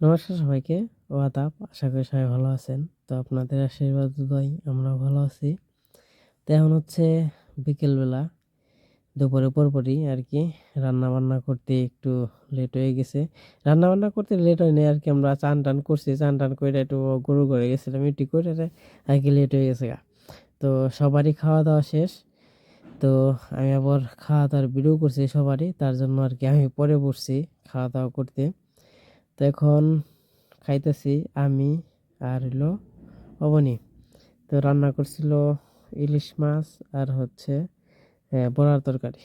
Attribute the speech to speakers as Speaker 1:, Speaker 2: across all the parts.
Speaker 1: নমস্কার সবাইকে, ও আদাব। আশা করি সবাই ভালো আছেন। তো আপনাদের আশীর্বাদ দোয়ায় আমরা ভালো আছি। তো এখন হচ্ছে বিকেলবেলা, দুপুরে পরপরই আর কি রান্না বান্না করতে একটু লেট হয়ে গেছে। রান্না বান্না করতে লেট হয়নি আর কি, আমরা চান টান করছি, চান টান করে একটু গরু ঘরে গেছিলাম, একটু করে আর কি লেট হয়ে গেছে গা। তো সবারই খাওয়া দাওয়া শেষ। তো আমি আবার খাওয়া দাওয়ার ভিডিও করছি সবারই, তার জন্য আর কি আমি পরে বসছি খাওয়া দাওয়া করতে। তো এখন খাইতেছি আমি আর হইলো অবনী। তো রান্না করছিল ইলিশ মাছ আর হচ্ছে বড়ার তরকারি।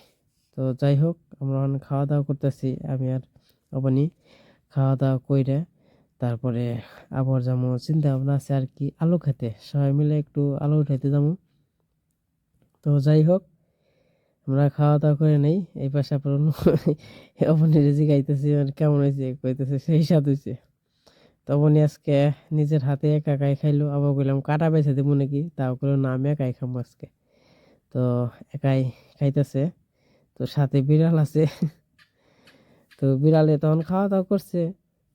Speaker 1: তো যাই হোক, আমরা এখন খাওয়া দাওয়া করতেছি আমি আর অবনী। খাওয়া দাওয়া কইরে তারপরে আবার যাবো, চিন্তা ভাবনা আছে আর কি আলু খেতে, সবাই মিলে একটু আলু উঠাইতে যাবো। তো যাই হোক, আমরা খাওয়া দাওয়া করে নেই। এই পাশে আপনার অবনী রেজি গাইতেছি, মানে কেমন হয়েছে কইতেছে সেই স্বাদ হয়েছে। তখনই আজকে নিজের হাতে একা একাই খাইলো। আবার কইলাম কাটা বেছে দেবো নাকি, তাও করলো না, আমি একাই খাবো আজকে। তো একাই খাইতেছে। তো সাথে বিড়াল আছে। তো বিড়ালে তখন খাওয়া দাওয়া করছে,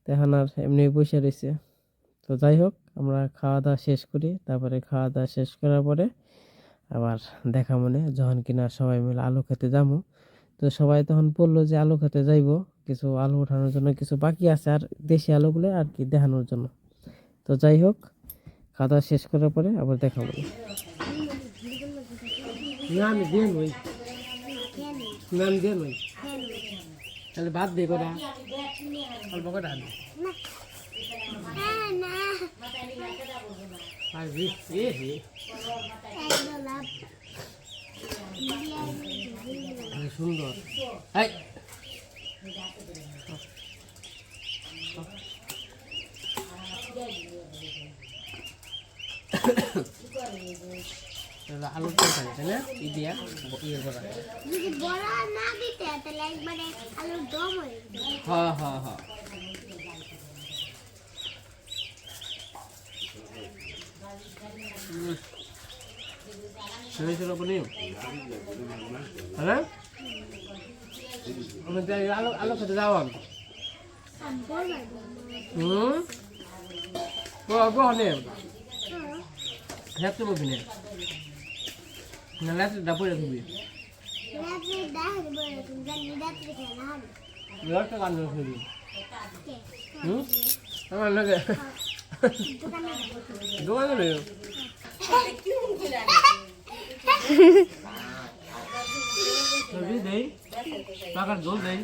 Speaker 1: তখন আর এমনি বসে রয়েছে। তো যাই হোক, আমরা খাওয়া দাওয়া শেষ করি, তারপরে খাওয়া দাওয়া শেষ করার পরে আবার দেখা মনে যখন কিনা সবাই মিলে আলু খেতে যাবো। তো সবাই তখন বললো যে আলু খেতে যাইবো, কিছু আলু উঠানোর জন্য কিছু বাকি আছে, আর দেশি আলুগুলো আর কি দেখানোর জন্য। তো যাই হোক, খাওয়া দাওয়া শেষ করার পরে আবার দেখা হবে। না আমি দিয়ে নই, না আমি দিয়ে নই, তাহলে ভাত দিয়ে কটা অল্প কটা আলু আর সুন্দর। আলুর তরকারি তাই না, ই দিয়া ইয়ে করা। যদি বড়া না দিতে তাহলে একবারে আলুর দম হয়ে যাবে। হ্যাঁ হ্যাঁ হ্যাঁ, ছোটো ছোটো পনির হ্যাঁ। আমি যাই আলু আলু খেতে যাও আমি। হনে হ্যাঁ তুমি কিনে না লাস্ট ডাবরে তুমি লাস্ট কান ধরে আমার লাগে দোকানে নেই সবজি দেই, পাকার জল দেই।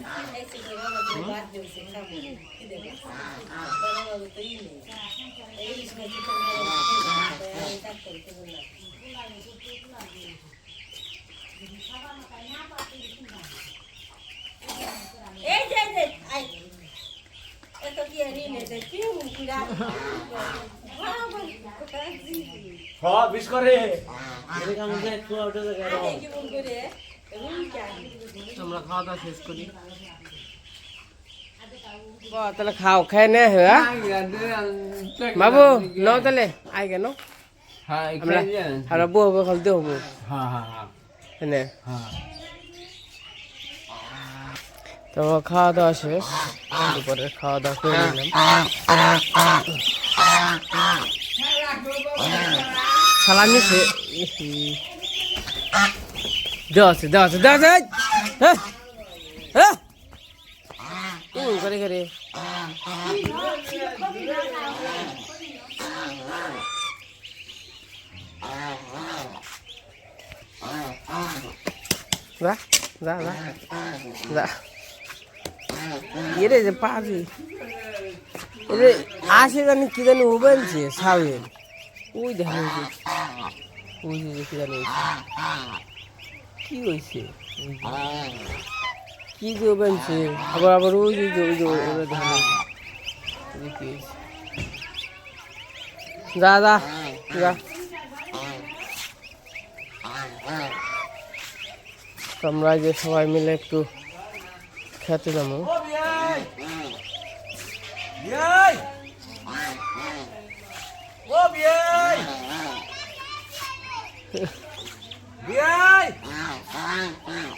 Speaker 1: বিশ করে আমরা খাওয়া দাওয়া শেষ করি। তাহলে খাও, খায় নে হ্যাঁ বাবু ন তাহলে আই কেন আমরা বউ খাল দেবো হ্যাঁ। তো খাওয়া দাওয়া শেষ, দুপুরে খাওয়া দাওয়া করে নিলাম। সালামি দেওয়া আছে দেওয়া আছে দেওয়া আছে করে করে যা যা যা যা এরে যে পাজি এরে আসে জানি কি জানি ও বলছে সাউয়ের ওই দেখেন ওই যে কি জানি কি হয়েছে কি যে বলছে আবার আবার ওই যে ওই যে ওরা দেখেন কি হয়েছে। যা যা যা আমরা যে সবাই মিলে একটু খেতে যাবো।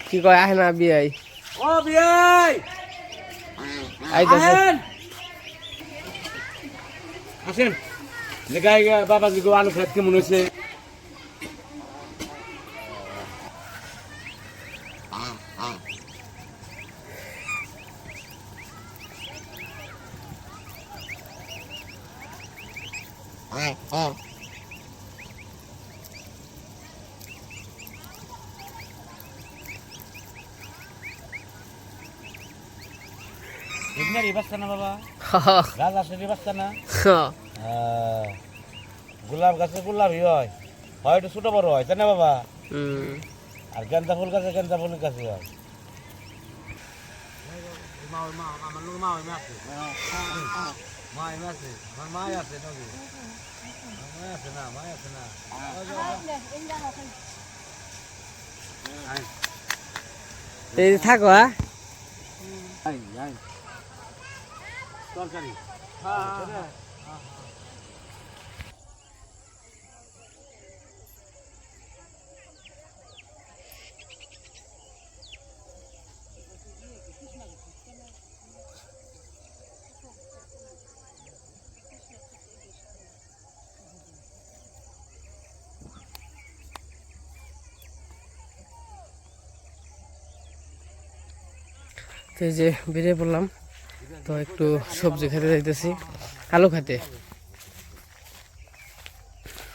Speaker 1: কি কয় আহে না বিয়াই ও বিয়াই আইতাছে
Speaker 2: আসেন লেগাই বাবাজি গো আলু খেত কেমন হয়েছে রিবাস্তা না বাবা গাছ আসে রিবাস্তা না গোলাপ গাছে গোলাপই হয় একটু ছোট বড় হয় তাই না বাবা আর গেন্দা ফুল গাছে গেন্দা ফুল গাছে হয়
Speaker 1: থাকো
Speaker 2: তরকারি
Speaker 1: তো এই যে বেরিয়ে পড়লাম তো একটু সবজি খেতে যাইতেছি আলু খেতে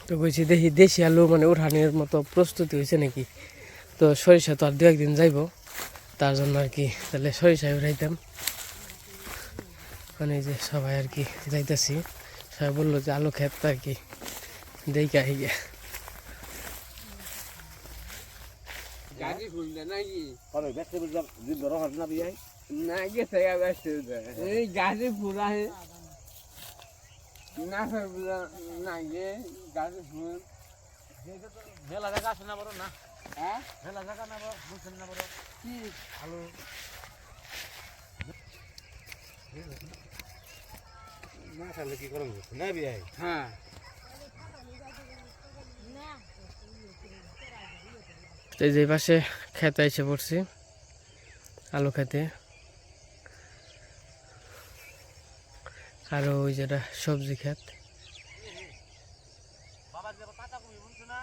Speaker 1: তো কইছি দেখি দেশি আলু মানে উঠানের মতো প্রস্তুতি হয়েছে নাকি তো সরিষা তো আর দু একদিন যাইব তার জন্য আর কি তাহলে সরিষায় উঠাইতাম মানে এই যে সবাই আর কি যাইতেছি সবাই বললো যে আলু খেত আর কি দেখে আহি গে
Speaker 3: গাড়ি খুললে নাকি
Speaker 2: করে ব্যস্ত দিন ধরো হাত না বিয়াই
Speaker 3: না গেছে এই গাড়ি ফুলা হে না ফুলা না গে গাড়ি ফুল
Speaker 2: মেলা জায়গা আছে না বড় না
Speaker 3: হ্যাঁ
Speaker 2: মেলা জায়গা না বড় বুঝছেন না বড়
Speaker 3: কি
Speaker 2: আলু না তাহলে কি করব না বিয়াই
Speaker 3: হ্যাঁ
Speaker 1: তো এই যে পাশে খেতে এসে পড়ছি আলু খেতে আর ওই যেটা সবজি ক্ষেত
Speaker 2: বাবা যে পাতা কমি বুঝছ না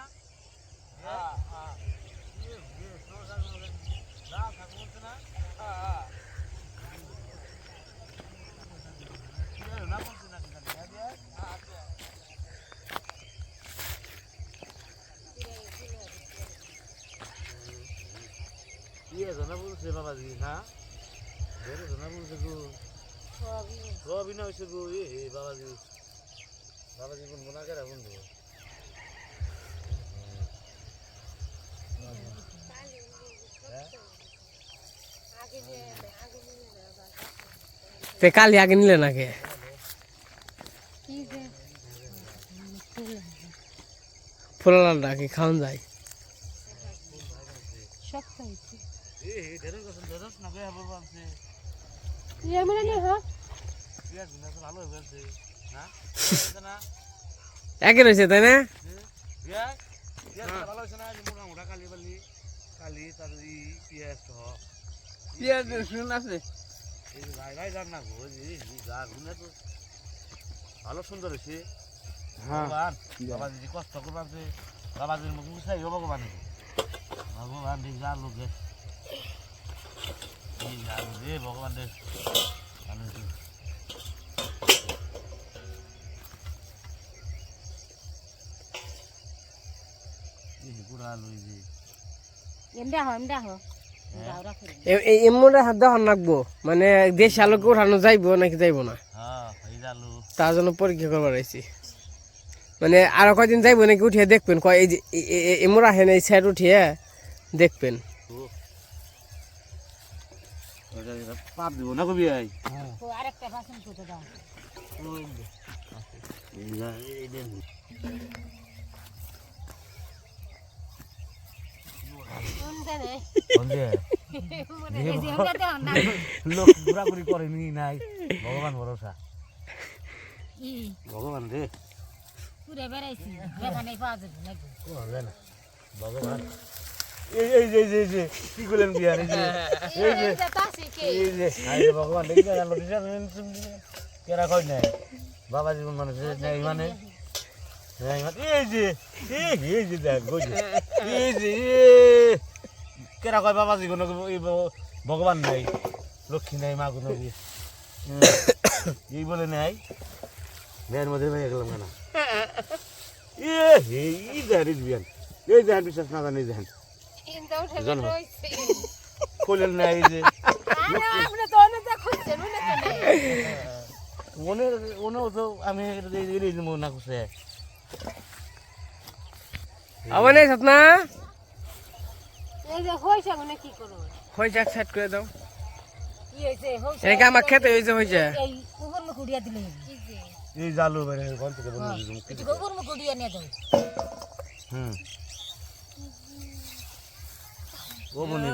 Speaker 2: জনা বলছে বাবাজি না জনা বলছে গো সবই না হয়েছে গো এ বাবাজি বাবাজি বলবো না কেরা বন্ধু
Speaker 1: তে কালি আগে নিলে নাকি ফুলাল নাকি খাওয়ান যায় একে রয়েছে তাই না
Speaker 2: ভালো হয়েছে না মোটামোটা কালি বালি কালি তার পিঁয়াজ সহ
Speaker 3: পেঁয়াজ রসুন আছে
Speaker 2: ভাই ভাই যান না গো যা গুনে তো ভালো সুন্দর হয়েছে ভগবান বাবাজি কষ্ট করবাছে বাবাজির মুখ চাই ভগবান ভগবান ঠিক যা লোকে রে ভগবান রে পুরা লই যে
Speaker 1: এমন হাত দেওয়া লাগবো মানে দেশি আলুকে উঠানো যাইবো নাকি যাইবো না তার জন্য পরীক্ষা করবার আইছি মানে আরো কয়দিন যাইবো নাকি উঠিয়ে দেখবেন কয় এই যে এমন আহে না এই সাইড উঠিয়ে দেখবেন
Speaker 2: পাপ দিব না কবি আই লোক ঘোরাঘুরি করেনি নাই ভগবান ভরসা ভগবান রে ভগবান এই যে কি করলেন বিয়ার এই যে ভগবান কেরা কই নাই বাবাজি মানে নেই মানে এই যে দেখ এই যে কেরা কয় বাবাজি কোনো ভগবান নাই লক্ষ্মী নাই মা কোনো এই বলে নাই মেয়ের মধ্যে ভেঙে গেলাম কেন এই দেখেন এই দেখেন বিশ্বাস না জানি দেখেন খোলেন না এই যে ওনেও তো আমি না করছে
Speaker 1: আমার নেই না
Speaker 3: হয়ে যাক সেট করে দাও
Speaker 1: এটা আমার খেতে হয়েছে হয়েছে
Speaker 2: এই জালু বেড়ে ঘর থেকে হুম ও বনি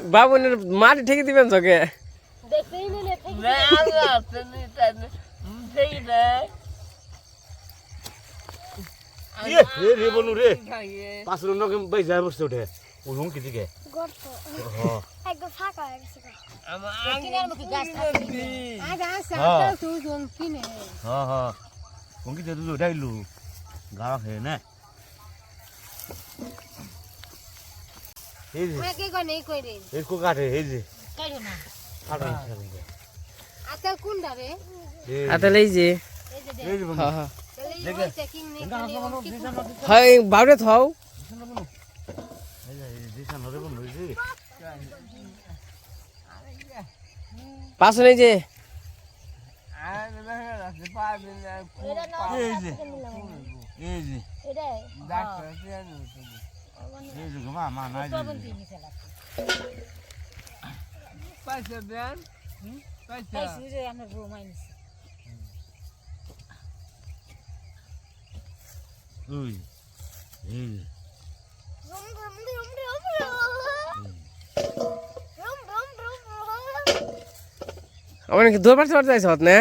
Speaker 1: বাবুনের মাটি ঠেকে দিবেন তোকে
Speaker 2: রে বনু রে পাঁচ রুম বাই যায় বসতে উঠে ও রুম কি দিকে উনকি তো দুটো উঠাইলু গাওয়া খেয়ে না এই যে এই কো কাটে এই যে
Speaker 1: আতাল এই যে
Speaker 2: এই যে বন্ধু
Speaker 1: হয় বাউরে থাও
Speaker 2: এই যে দিশান হরে বন্ধু এই যে
Speaker 1: পাশে নেই যে
Speaker 2: এই যে এই যে এই যে মা মা নাই
Speaker 3: পয়সা দেন পয়সা
Speaker 2: ওই এই যে
Speaker 1: আমার কি দৌড় পারতে পারতে যাইছ না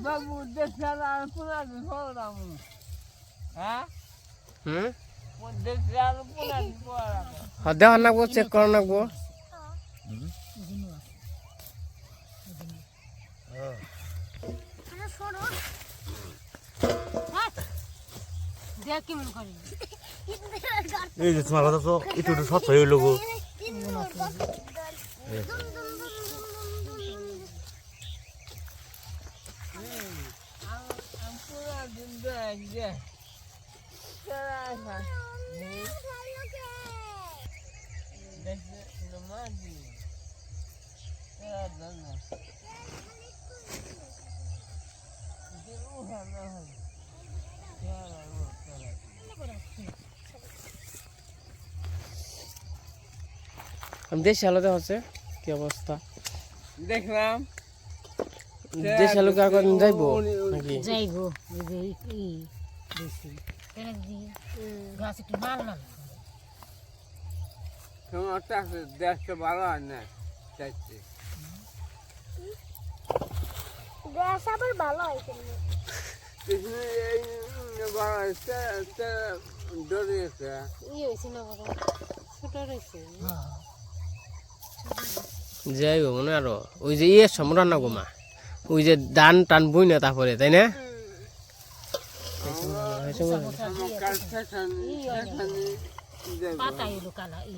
Speaker 3: বাবু দেখার আর পুরা দিলাম হ্যাঁ
Speaker 1: হুম
Speaker 3: দেখার পুরা দিলাম
Speaker 1: দেওয়া নাকবো চেক করা নাকবো
Speaker 2: এই যে তোমার কথা তো একটু একটু স্বচ্ছ হয়ে লোক
Speaker 3: পুরা দিন দেখ যে
Speaker 1: আমি দেশি আলোতে হচ্ছে কি অবস্থা
Speaker 3: দেখলাম
Speaker 1: দেশি আলোকে আর কদিন যাইবো নাকি
Speaker 4: যাইবো গাছ একটু মাল না
Speaker 3: তোমার টাকা দেশটা ভালো হয় না চাইছি
Speaker 5: গ্যাস আবার ভালো হয় কিন্তু
Speaker 3: ডরিয়েছে
Speaker 4: ই হয়েছে না বড় ছোট রয়েছে
Speaker 1: যাইবো মনে আরো ওই যে ইয়ে সমরা না গোমা ওই যে দান টান বই না তারপরে তাই না
Speaker 4: পাতা এলো কালা ই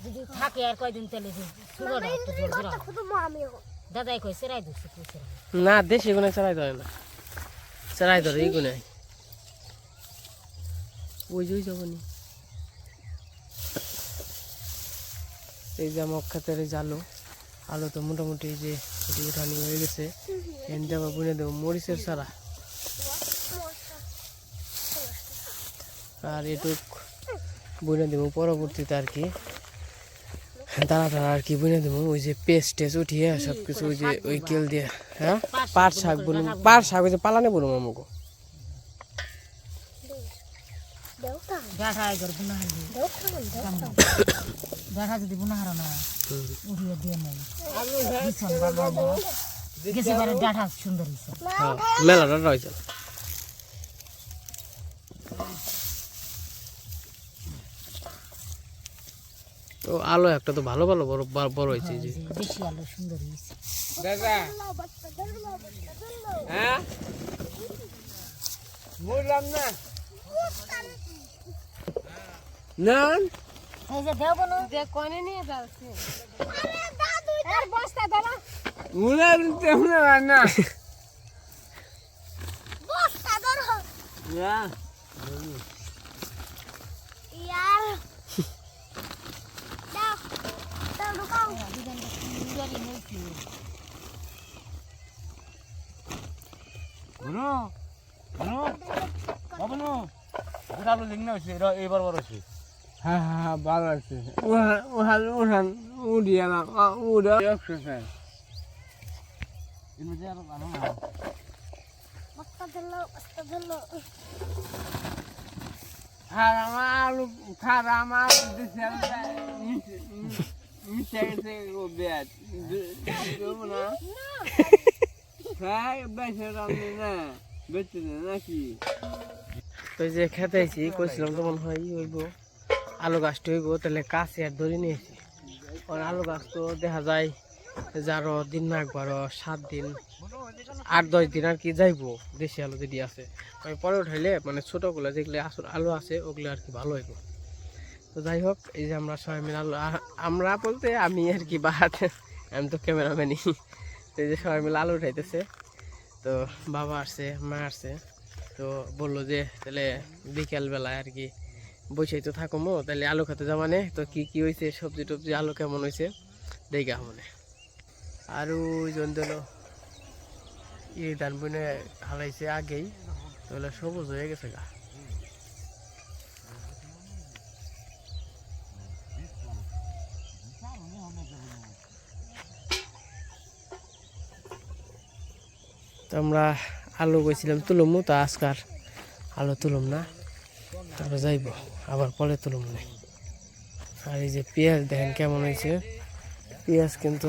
Speaker 4: যদি থাকে আর কয়দিন তেলে সুগার একটু জল দাদাই কই সেরাই দিচ্ছে
Speaker 1: না দেশি গুনে চালাই ধরে না চালাই ধরে এই গুনে ওই যে যাবনি এই যে আমার ক্ষেতের এই যে আলু তো মোটামুটি এই যে উঠানি হয়ে গেছে এনটা আবার বুনে দেবো মরিচের চারা আর এটুক বুনে দেবো পরবর্তীতে আর কি দাঁড়া আর কি বুনে দেবো ওই যে পেস্ট টেস্ট উঠিয়ে সব কিছু ওই যে ওই কেল দিয়ে হ্যাঁ পাট শাক বলুন পাট শাক ওই যে পালানে বলুন আমাকে
Speaker 4: ডাটা এগর বুনা হালি ডাটা যদি বুনা হারো না উড়িয়ে দিয়ে নেই ভীষণ ভালো গেছে বারে ডাটা সুন্দর হয়েছে
Speaker 1: মেলাটা রয়েছে ও আলো একটা তো ভালো ভালো বড় বড় হয়েছে যে
Speaker 4: বেশি আলো সুন্দর হয়েছে
Speaker 3: দাদা হ্যাঁ বুঝলাম না না
Speaker 4: এই যে দেব না
Speaker 3: যে কোনে নিয়ে যাচ্ছে আর বস্তা দাঁড়া মুলা তেমন না
Speaker 5: বস্তা ধরো
Speaker 3: না
Speaker 5: ইয়ার দাও দাও ঢুকাও
Speaker 2: বুনো বুনো বাবুনো আলু লিং না হয়েছে এবার বড় হয়েছে
Speaker 3: হ্যাঁ হ্যাঁ ভালো আছে উঠান উড়িয়ে না উড়া এক্সারসাইজ
Speaker 2: এর মধ্যে আরো আনো না
Speaker 5: বস্তা ধরলো
Speaker 3: খার আমার দিছে মিশে গেছে ও বেদ না খাই বেশি রামনি না বেঁচে নাকি
Speaker 1: তো যে খেতে আইছি কইছিলাম তো মনে হয় হইব আলু গাছটা হইব তাহলে কাছে আর ধরে নিয়েছি কারণ আলু গাছ তো দেখা যায় যে আরো দিন না একবার 7 দিন 8-10 দিন আর কি যাইবো দেশি আলু যদি আছে আমি পরে উঠাইলে মানে ছোটগুলো যেগুলো আলু আছে ওগুলো আর কি ভালো হইব তো যাই হোক এই যে আমরা সবাই মিলে আলু আমরা বলতে আমি আর কি বাহাত আমি তো ক্যামেরাম্যানই তো এই যে সবাই মিলে আলু উঠাইতেছে তো বাবা আসছে মা আসছে তো বললো যে তাহলে বিকেলবেলায় আর কি বসেই তো থাকবো তাহলে আলু খেতে যাওয়া নে তো কি কি হয়েছে সবজি টবজি আলু কেমন হয়েছে দেখা মনে আর ওইজন দিল এই ধান বনে হারাইছে আগেই তাহলে সবুজ হয়ে গেছে গা তো আমরা আলু গেছিলাম তুলমু তো আজকার আলু তুলুম না তারপর যাইব আবার পরে তুলুম না আর এই যে পেঁয়াজ দেখেন কেমন হয়েছে পেঁয়াজ কিন্তু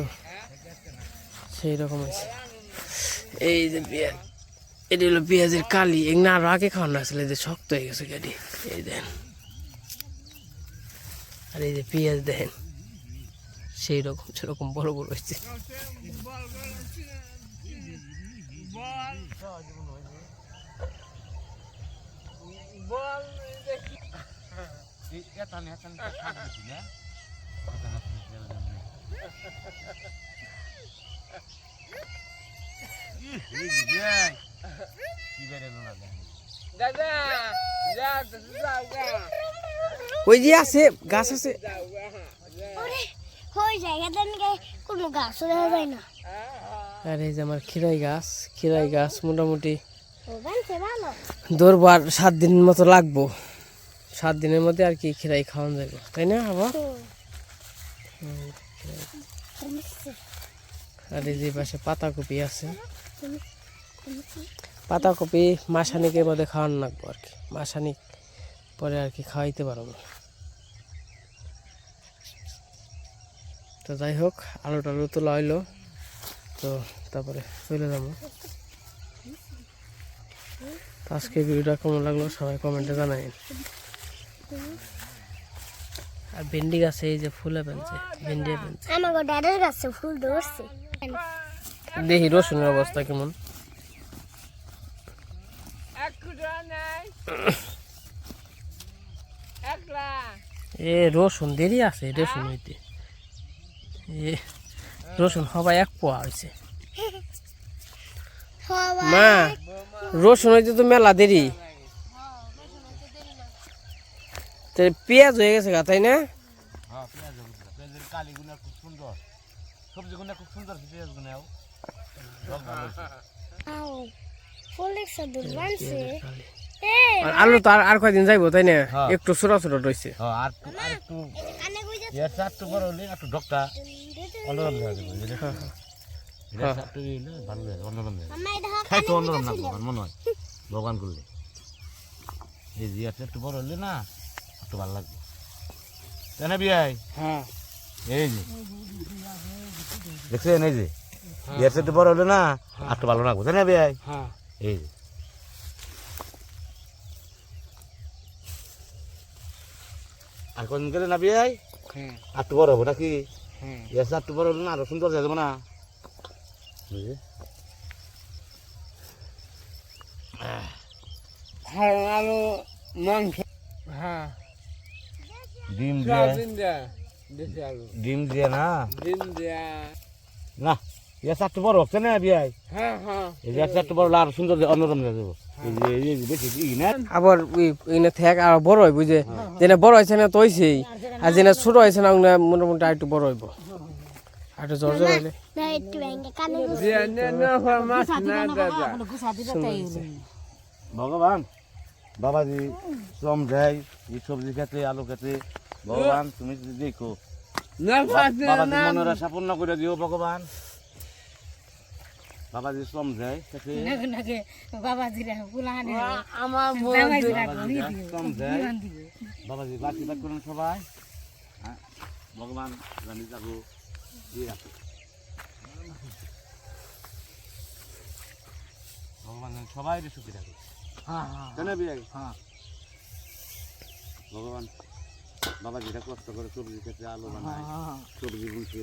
Speaker 1: সেই রকম হয়েছে এই যে পেঁয়াজ এটি হলো পেঁয়াজের কালি এগুলো আরো আগে খাওয়ানো আসলে যে শক্ত হয়ে গেছে গাড়ি এই দেখেন আর এই যে পেঁয়াজ দেখেন সেই রকম সেরকম বড় বড় হয়েছে
Speaker 3: দাদা যা
Speaker 1: ওই যে আছে গাছ আছে
Speaker 5: ওরে হই জায়গাটা নিয়ে কোনো গাছ দেখা যায় না
Speaker 1: আর এই যে আমার খিরাই গাছ মোটামুটি
Speaker 5: ও বানছে ভালো
Speaker 1: ধরবো আর 7 দিন মতো লাগবো 7 দিনের মধ্যে আর কি খিরাই খাওয়ানো যাবে তাই না আবার আর এই যে পাশে পাতাকপি আছে পাতাকপি মাসানিকের মধ্যে খাওয়ানো লাগবো আর কি মাসানিক পরে আর কি খাওয়াইতে পারবো তো যাই হোক আলু টালু তোলা হইলো তো তারপরে চলে যাবো আজকে ভিডিওটা কেমন লাগলো সবাই কমেন্টে জানাই আর ভেন্ডি গাছে এই যে ফুলে ফেলছে ভেন্ডি ফেলছে
Speaker 5: আমার দাদার কাছে ফুল ধরছে
Speaker 1: দেখি রসুনের অবস্থা কেমন এ রসুন দেরি আছে রসুন হইতে এ রসুন সবাই 1 পোয়া হয়েছে মা রসুন হইতে তো মেলা দেরি তো পেঁয়াজ হয়ে গেছে গা তাই না
Speaker 2: হ্যাঁ পেঁয়াজের কালিগুলো খুব সুন্দর সবজিগুলো খুব সুন্দর পেঁয়াজগুলো
Speaker 5: ফুল দেখছে দুধ বানছে
Speaker 1: আর আলু তো আর কয়দিন যাইবো তাই না একটু ছোট ছোট রয়েছে
Speaker 2: আর একটু একটু বড় হলে একটু ডকটা অন্যরকম হয়ে যাবে ভালো লাগে অন্যরকম খাইতে অন্যরকম লাগবে আমার মনে হয় ভগবান করলে এই যে একটু বড় হলে না একটু ভালো লাগবে তাই না বিয়াই
Speaker 1: হ্যাঁ
Speaker 2: এই যে দেখছেন এই যে এর সাথে বড় হলে না একটু ভালো লাগবে তাই না বিয়াই
Speaker 1: হ্যাঁ
Speaker 2: এই যে আর কোন গেলে না বিয়াই
Speaker 1: হ্যাঁ
Speaker 2: একটু বড় হবো নাকি
Speaker 1: হ্যাঁ
Speaker 2: এর সাথে একটু বড় হলে না আরো সুন্দর হয়ে যাবে না বুঝলি
Speaker 1: হ্যাঁ আলু মাংস হ্যাঁ
Speaker 2: ডিম দিয়ে
Speaker 1: সয়াবিন দেয়া দেশি আলু
Speaker 2: ডিম দিয়ে না
Speaker 1: ডিম দেয়া
Speaker 2: না এর সাথে বড় হচ্ছে না বিয়াই
Speaker 1: হ্যাঁ হ্যাঁ
Speaker 2: এই যে একটু বড় আর সুন্দর অন্যরকম হয়ে যাবো এই যে বেশি ই না
Speaker 1: আবার ইনে থাক আর বড় হইব যে যেটা বড় হয়েছে না তো হইছেই আর যেটা ছোট হয়েছে না ওগুলা মোটামুটি আর একটু বড় হইব আর একটু জোর জোর হইলে
Speaker 5: না একটু ভেঙে কানে
Speaker 2: ভগবান বাবাজি শ্রম দেয় এই সবজি খেতে আলু খেতে ভগবান তুমি যদি দেখো বাবাজি মনের আশা পূর্ণ করে দিও ভগবান বাবাজি শ্রম দেয় খেতে শ্রম দেয় বাবাজি বাকি বাদ করুন সবাই হ্যাঁ, ভগবান জানি যাবো দিয়ে রাখো ভগবান যেন সবাই সুখী থাকে কেন বিয়াই ভগবান বাবা যেটা কষ্ট করে সবজি খেতে আলু বানায় সবজি বুনছে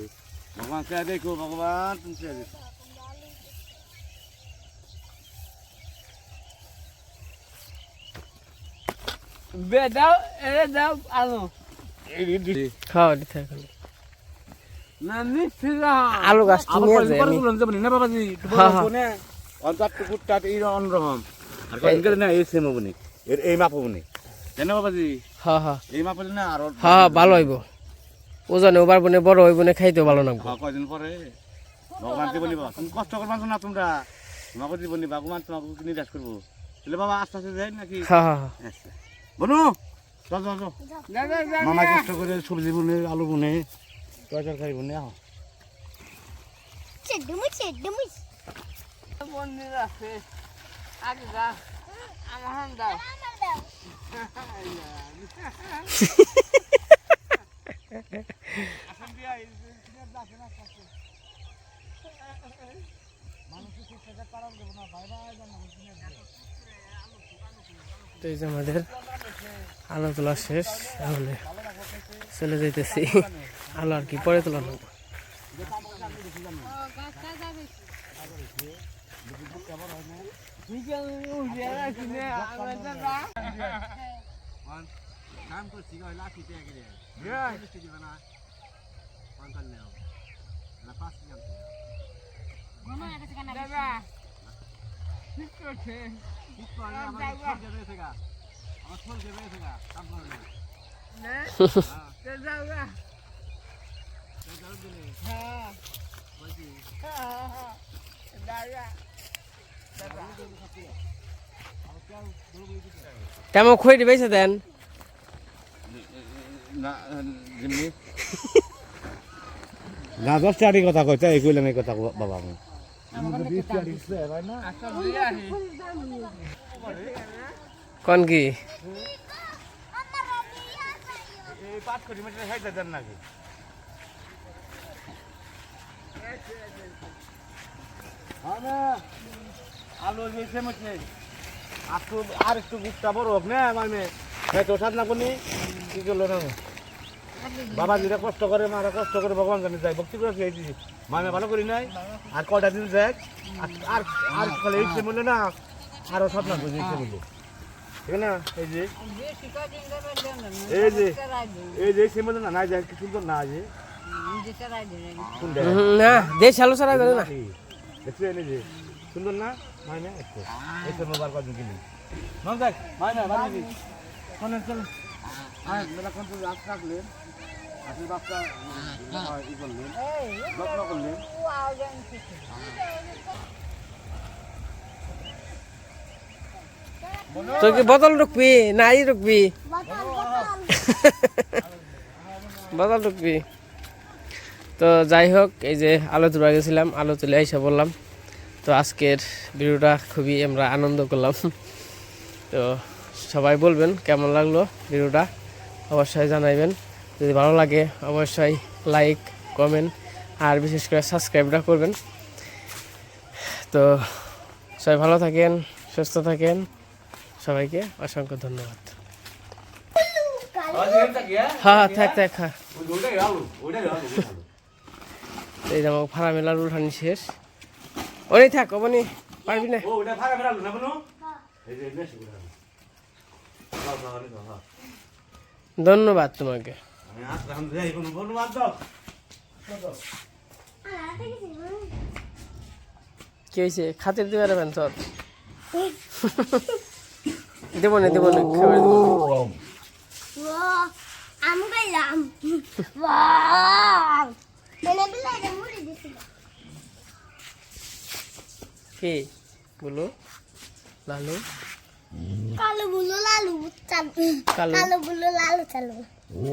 Speaker 2: ভগবান চাই দেখো ভগবান তুমি চাই দেখো
Speaker 1: দাও এটা দাও আলু খাওয়া দিতে এখন না নিশ্চিত আলু গাছ নিয়ে যাই আমি
Speaker 2: না বাবাজি অন্তত কুকুরটা এই অন্যরকম আর কয়েকদিন না এই সেম হবনি এই মাপ হবনি জানো বাবাজি
Speaker 1: হ্যাঁ হ্যাঁ
Speaker 2: এই মাপ হলে না আরো
Speaker 1: হ্যাঁ ভালো হইব ওজনে বাড়বো না বড় হইব না খাইতেও ভালো লাগবে
Speaker 2: কয়দিন পরে ভগবানকে বলিব তুমি কষ্ট করবা না তোমরা তোমাকে দিব নি ভগবান তোমাকে নিরাশ করবো তাহলে বাবা আস্তে আস্তে যাই নাকি
Speaker 1: হ্যাঁ হ্যাঁ
Speaker 2: আচ্ছা বনু চল চল চল মামা কষ্ট করে সবজি বুনে আলু বুনে তরকারি বুনে আহ
Speaker 5: চেড্ডুমুচ
Speaker 1: মন্দির আছে আগে যা আমার দাও তো এই যে আমাদের আলো তোলা শেষ তাহলে চলে যাইতেছি আলো আর কি পরে তোলা নেবো তেমন খই বেছে দেন
Speaker 2: না 10 টাকার কথা কইতা এই কইলাম এই কথা বাবা আমি
Speaker 1: কোন কি
Speaker 2: এই 5 কোটি মিটার হাইটা দেন নাকি আনা আলো যেছে মতে আর একটু গুটটা বড় হোক না মানে তো সাধনা করনি কি করলো না বাবা যেটা কষ্ট করে মারা কষ্ট করে ভগবান জানে যায় ভক্তি করে খেয়েছি মানে ভালো করি নাই আর কয়টা দিন যাক আর আর খালি এই বললে না আরো সাধনা করে দিতে বললো ঠিক না এই যে এই যে সে বললো না না যায় কি সুন্দর না যে
Speaker 1: না দেশ আলো ছাড়া করে না
Speaker 2: দেখছেন এই যে সুন্দর না মানে একটু এই তো মোবাইল কদিন কিনি না দেখ মানে বাড়ি কোন চল আয় মেলা কোন রাত থাকলেন আপনি বাচ্চা ই করলেন যত্ন করলেন
Speaker 1: তো কি বোতল ঢুকবি না ই ঢুকবি বোতল ঢুকবি তো যাই হোক এই যে আলো তুলে গেছিলাম আলো তুলে এসে বললাম তো আজকের ভিডিওটা খুবই আমরা আনন্দ করলাম তো সবাই বলবেন কেমন লাগলো ভিডিওটা অবশ্যই জানাইবেন। যদি ভালো লাগে অবশ্যই লাইক কমেন্ট আর বিশেষ করে সাবস্ক্রাইবটা করবেন। তো সবাই ভালো থাকেন, সুস্থ থাকেন, সবাইকে অসংখ্য ধন্যবাদ। হ্যাঁ থাক থাক হ্যাঁ। এই যেমন ফাড়া মেলার উঠানি শেষ, ওই থাক ওখানে পারবি না। ধন্যবাদ তোমাকে। কি হয়েছে খাতির দিবে রে তোর? দেবো না দেবো না খাবার দেবো না।
Speaker 5: আমি গেলাম বাহ বেলা বেলা মুড়ি দিছিল
Speaker 1: কি বলো লালু?
Speaker 5: কালো বুলো লালু চালু
Speaker 1: কালো।
Speaker 5: কালো বুলো লালু চালু ও